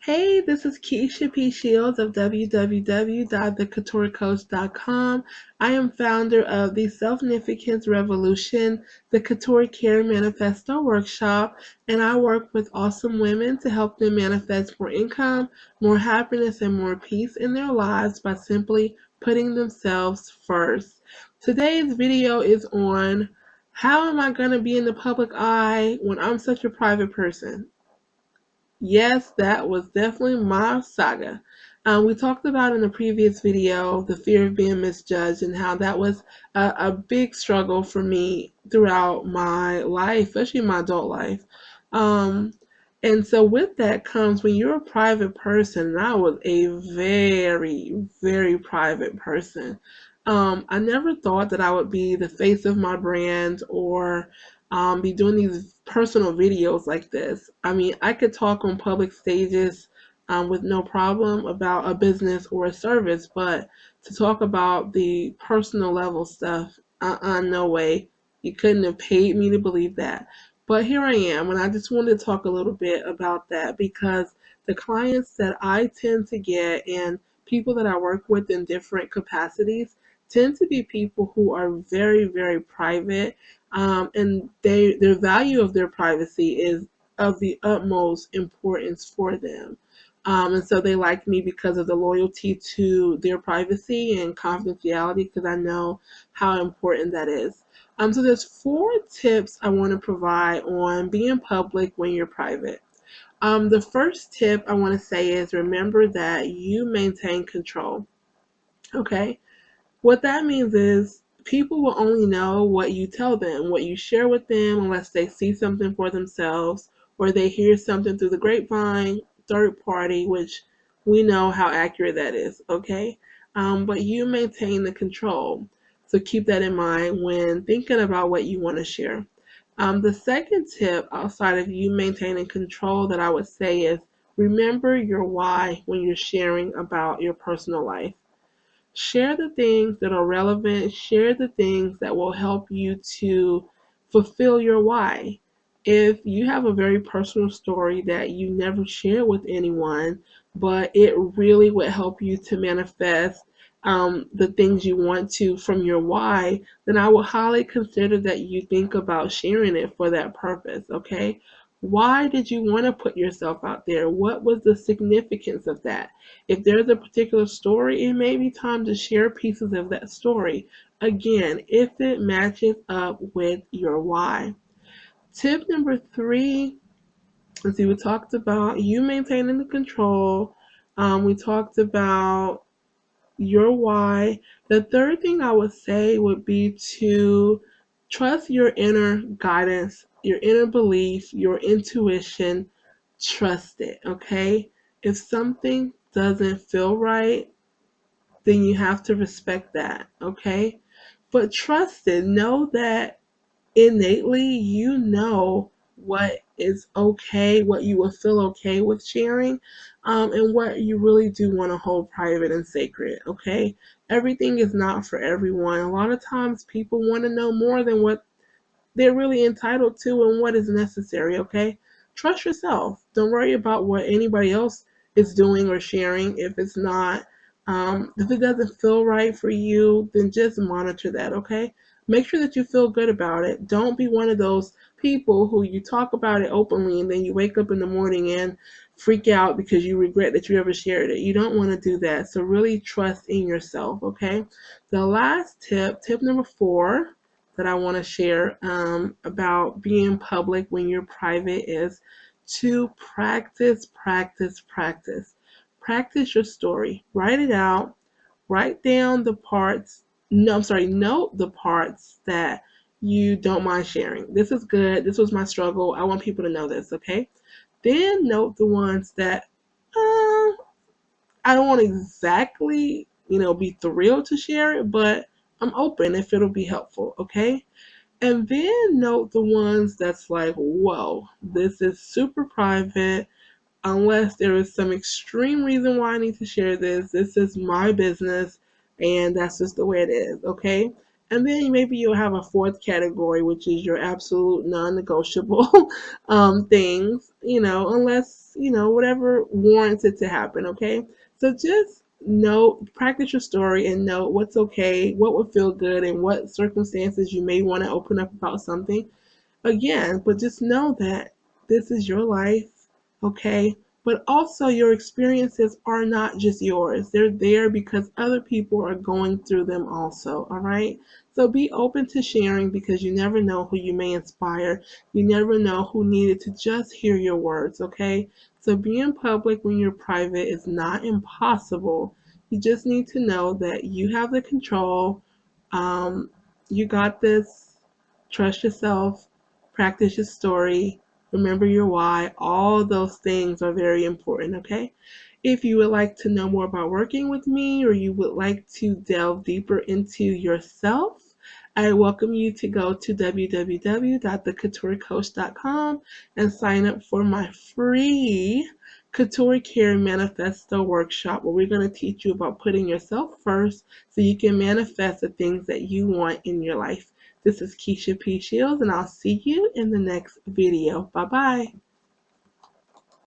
Hey, this is Keisha P. Shields of www.thecouturecoach.com. I am founder of the Self-Significance Revolution, the Couture Care Manifesto workshop, and I work with awesome women to help them manifest more income, more happiness, and more peace in their lives by simply putting themselves first. Today's video is on how am I going to be in the public eye when I'm such a private person? Yes, that was definitely my saga. We talked about in the previous video the fear of being misjudged and how that was a big struggle for me throughout my life, especially my adult life. Um, and so with that comes when you're a private person, and I was a very, very private person. I never thought that I would be the face of my brand or be doing these personal videos like this. I mean, I could talk on public stages with no problem about a business or a service, but to talk about the personal level stuff, no way. You couldn't have paid me to believe that. But here I am, and I just wanted to talk a little bit about that because the clients that I tend to get and people that I work with in different capacities tend to be people who are very, very private, and their value of their privacy is of the utmost importance for them. And so they like me because of the loyalty to their privacy and confidentiality, because I know how important that is. So there's 4 tips I want to provide on being public when you're private. The first tip I want to say is remember that you maintain control. Okay, what that means is people will only know what you tell them, what you share with them, unless they see something for themselves or they hear something through the grapevine, third party, which we know how accurate that is, okay? But you maintain the control. So keep that in mind when thinking about what you want to share. The second tip outside of you maintaining control that I would say is remember your why when you're sharing about your personal life. Share the things that are relevant, share the things that will help you to fulfill your why. If you have a very personal story that you never share with anyone, but it really would help you to manifest the things you want to from your why, then I would highly consider that you think about sharing it for that purpose, okay? Why did you want to put yourself out there? What was the significance of that? If there's a particular story, it may be time to share pieces of that story. Again, if it matches up with your why. Tip number 3, let's see, we talked about you maintaining the control. We talked about your why. The third thing I would say would be to trust your inner guidance, your inner belief, your intuition. Trust it, okay? If something doesn't feel right, then you have to respect that, okay? But trust it. Know that innately you know what is okay, what you will feel okay with sharing, and what you really do want to hold private and sacred, okay? Everything is not for everyone. A lot of times people want to know more than what they're really entitled to and what is necessary, okay? Trust yourself. Don't worry about what anybody else is doing or sharing. If it doesn't feel right for you, then just monitor that, okay? Make sure that you feel good about it. Don't be one of those people who you talk about it openly and then you wake up in the morning and freak out because you regret that you ever shared it. You don't want to do that. So really trust in yourself, okay? The last tip, tip number 4, that I want to share about being public when you're private is to practice, practice, practice. Practice your story. Write it out. Write down the parts. No, I'm sorry. Note the parts that you don't mind sharing. This is good. This was my struggle. I want people to know this, okay? Then note the ones that I don't want exactly, be thrilled to share it, but I'm open if it'll be helpful, okay? And then note the ones that's like, whoa, this is super private. Unless there is some extreme reason why I need to share this, this is my business, and that's just the way it is, okay? And then maybe you'll have a fourth category, which is your absolute non-negotiable things, unless, whatever warrants it to happen, okay? So just know, practice your story and know what's okay, what would feel good, and what circumstances you may want to open up about something again, but just know that this is your life, okay? But also, your experiences are not just yours, they're there because other people are going through them also, all right? So be open to sharing because you never know who you may inspire. You never know who needed to just hear your words, okay? So being public when you're private is not impossible. You just need to know that you have the control. Um, you got this. Trust yourself, practice your story, remember your why. All those things are very important, okay? If you would like to know more about working with me or you would like to delve deeper into yourself, I welcome you to go to www.thecouturecoach.com and sign up for my free Couture Care Manifesto workshop where we're going to teach you about putting yourself first so you can manifest the things that you want in your life. This is Keisha P. Shields, and I'll see you in the next video. Bye-bye.